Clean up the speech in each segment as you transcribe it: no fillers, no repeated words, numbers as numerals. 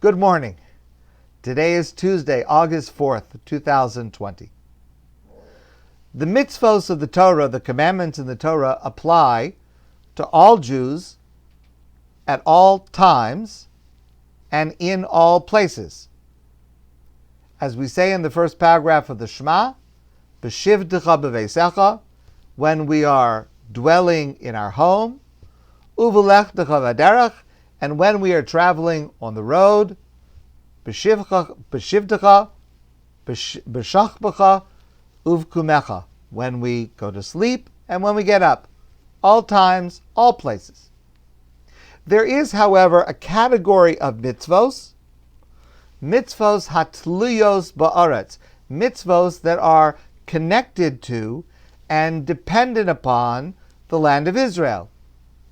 Good morning. Today is Tuesday, August 4th, 2020. The mitzvos of the Torah, the commandments in the Torah, apply to all Jews at all times and in all places. As we say in the first paragraph of the Shema, b'shivtecha b'veisecha, when we are dwelling in our home, u'v'lechtecha v'derech, and when we are traveling on the road, b'shivtecha, b'shachbecha, uvkumecha, when we go to sleep and when we get up, all times, all places. There is, however, a category of mitzvos hatluyos ba'aretz, mitzvos that are connected to and dependent upon the land of Israel.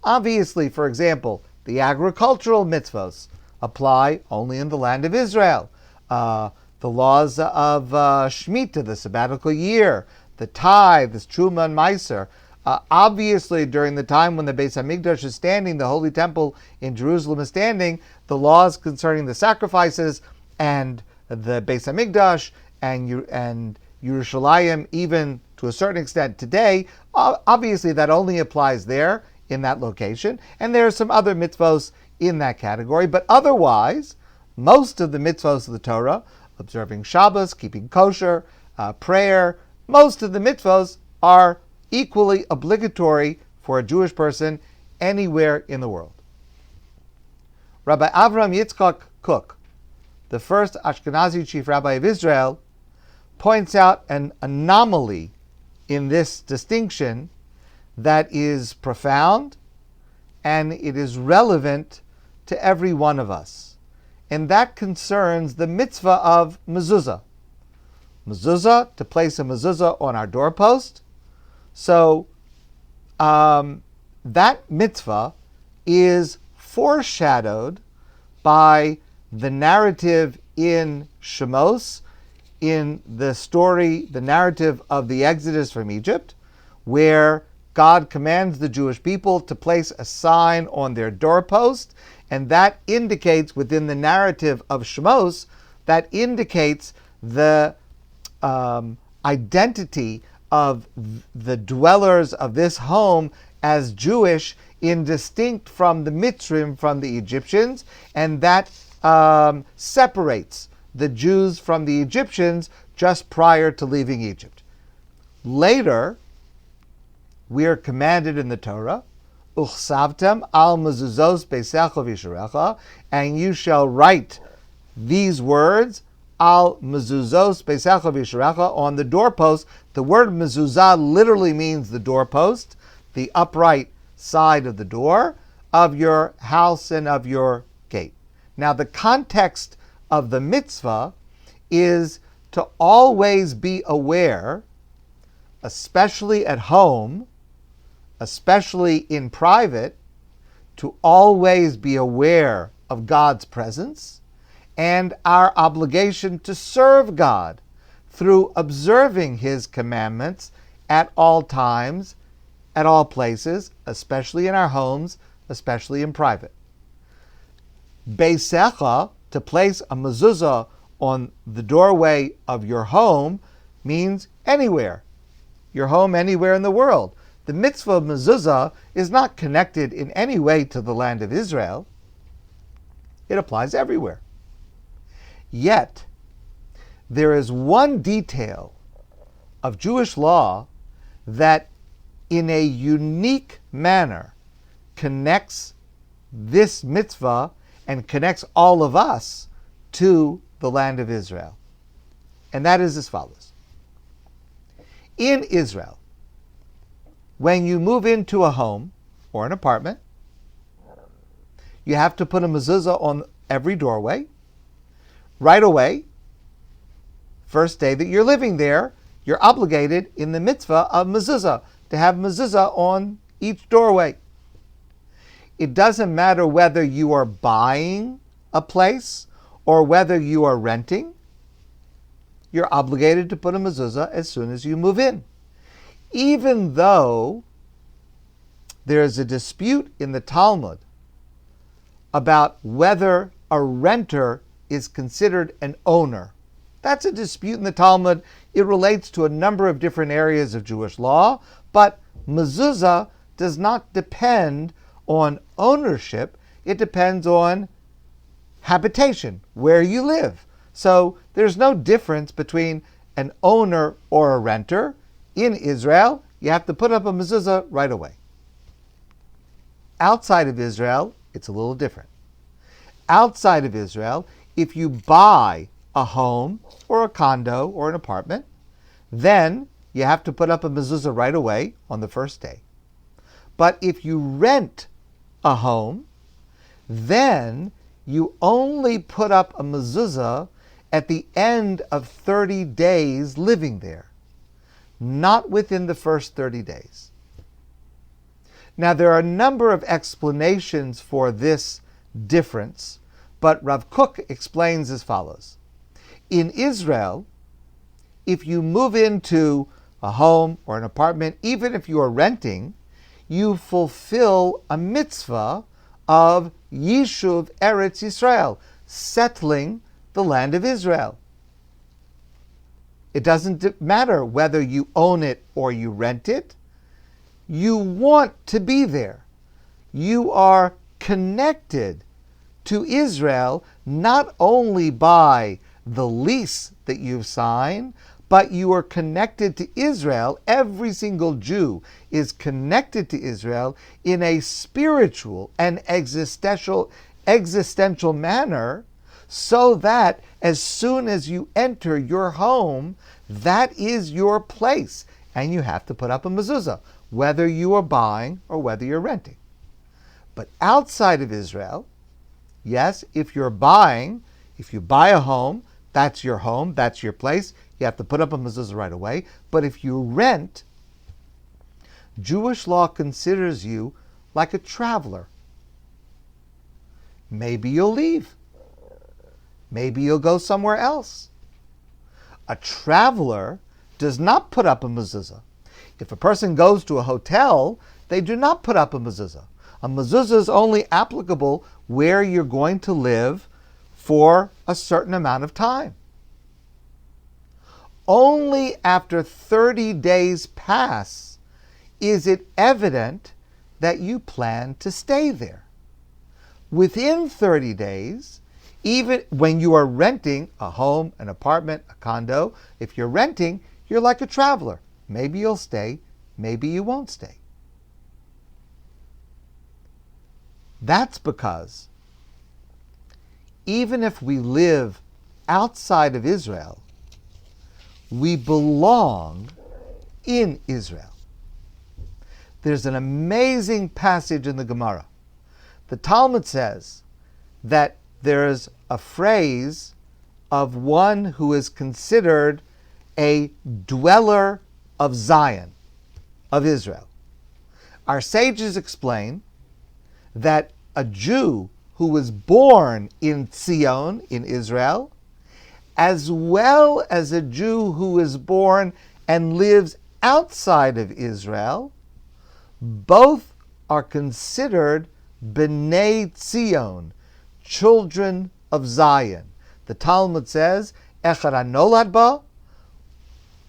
Obviously, for example, the agricultural mitzvos apply only in the land of Israel. The laws of Shemitah, the sabbatical year, the tithe, the Truma and Meiser. Obviously, during the time when the Beis Hamikdash is standing, the Holy Temple in Jerusalem is standing, the laws concerning the sacrifices and the Beis Hamikdash and Yerushalayim, even to a certain extent today, obviously that only applies there in that location. And there are some other mitzvos in that category, but otherwise, most of the mitzvos of the Torah, observing Shabbos, keeping kosher, prayer, most of the mitzvos are equally obligatory for a Jewish person anywhere in the world. Rabbi Avram Yitzchak Kook, the first Ashkenazi chief rabbi of Israel, points out an anomaly in this distinction that is profound and it is relevant to every one of us. And that concerns the mitzvah of Mezuzah. Mezuzah, to place a mezuzah on our doorpost. So that mitzvah is foreshadowed by the narrative in Shemos, in the story, the narrative of the Exodus from Egypt, where God commands the Jewish people to place a sign on their doorpost, and that indicates, within the narrative of Shemos, that indicates the identity of the dwellers of this home as Jewish, in distinct from the Mitzrim, from the Egyptians, and that separates the Jews from the Egyptians just prior to leaving Egypt. Later, we are commanded in the Torah, Uchsavtem al mezuzos beisecha v'yisharecha, and you shall write these words, al mezuzos beisecha v'yisharecha, on the doorpost. The word mezuzah literally means the doorpost, the upright side of the door of your house and of your gate. Now, the context of the mitzvah is to always be aware, especially at home, especially in private, to always be aware of God's presence and our obligation to serve God through observing His commandments at all times, at all places, especially in our homes, especially in private. Beisecha, to place a mezuzah on the doorway of your home, means anywhere. Your home anywhere in the world. The mitzvah of mezuzah is not connected in any way to the land of Israel. It applies everywhere. Yet, there is one detail of Jewish law that in a unique manner connects this mitzvah and connects all of us to the land of Israel. And that is as follows. In Israel, when you move into a home or an apartment, you have to put a mezuzah on every doorway. Right away, first day that you're living there, you're obligated in the mitzvah of mezuzah to have mezuzah on each doorway. It doesn't matter whether you are buying a place or whether you are renting. You're obligated to put a mezuzah as soon as you move in. Even though there is a dispute in the Talmud about whether a renter is considered an owner. That's a dispute in the Talmud. It relates to a number of different areas of Jewish law, but mezuzah does not depend on ownership. It depends on habitation, where you live. So there's no difference between an owner or a renter. In Israel, you have to put up a mezuzah right away. Outside of Israel, it's a little different. Outside of Israel, if you buy a home or a condo or an apartment, then you have to put up a mezuzah right away on the first day. But if you rent a home, then you only put up a mezuzah at the end of 30 days living there, not within the first 30 days. Now, there are a number of explanations for this difference, but Rav Kook explains as follows. In Israel, if you move into a home or an apartment, even if you are renting, you fulfill a mitzvah of Yishuv Eretz Yisrael, settling the land of Israel. It doesn't matter whether you own it or you rent it. You want to be there. You are connected to Israel not only by the lease that you've signed, but you are connected to Israel. Every single Jew is connected to Israel in a spiritual and existential manner, so that as soon as you enter your home, that is your place, and you have to put up a mezuzah, whether you are buying or whether you're renting. But outside of Israel, yes, if you buy a home, that's your home, that's your place. You have to put up a mezuzah right away. But if you rent, Jewish law considers you like a traveler. Maybe you'll leave. Maybe you'll go somewhere else. A traveler does not put up a mezuzah. If a person goes to a hotel, they do not put up a mezuzah. A mezuzah is only applicable where you're going to live for a certain amount of time. Only after 30 days pass is it evident that you plan to stay there. Within 30 days, even when you are renting a home, an apartment, a condo, if you're renting, you're like a traveler. Maybe you'll stay, maybe you won't stay. That's because even if we live outside of Israel, we belong in Israel. There's an amazing passage in the Gemara. The Talmud says that there's a phrase of one who is considered a dweller of Zion, of Israel. Our sages explain that a Jew who was born in Zion, in Israel, as well as a Jew who is born and lives outside of Israel, both are considered B'nai Zion, children of Zion. The Talmud says, Echad hanolad ba,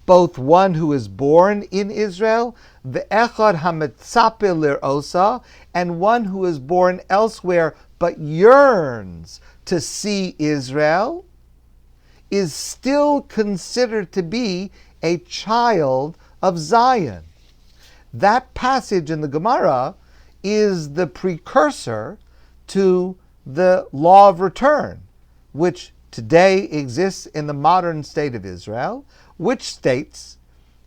both one who is born in Israel, ve'echad hametzape lir'osa, and one who is born elsewhere but yearns to see Israel, is still considered to be a child of Zion. That passage in the Gemara is the precursor to the law of return, which today exists in the modern state of Israel, which states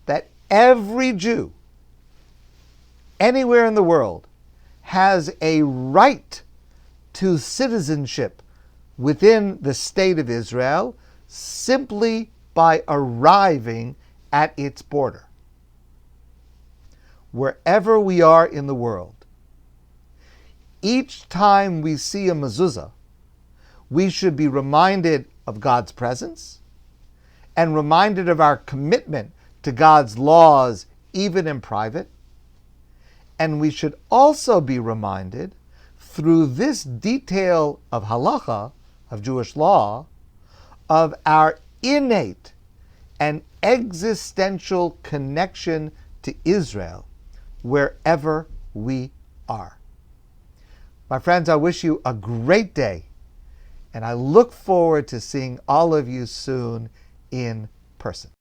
that every Jew anywhere in the world has a right to citizenship within the state of Israel simply by arriving at its border. Wherever we are in the world, each time we see a mezuzah, we should be reminded of God's presence and reminded of our commitment to God's laws, even in private. And we should also be reminded, through this detail of halacha, of Jewish law, of our innate and existential connection to Israel wherever we are. My friends, I wish you a great day, and I look forward to seeing all of you soon in person.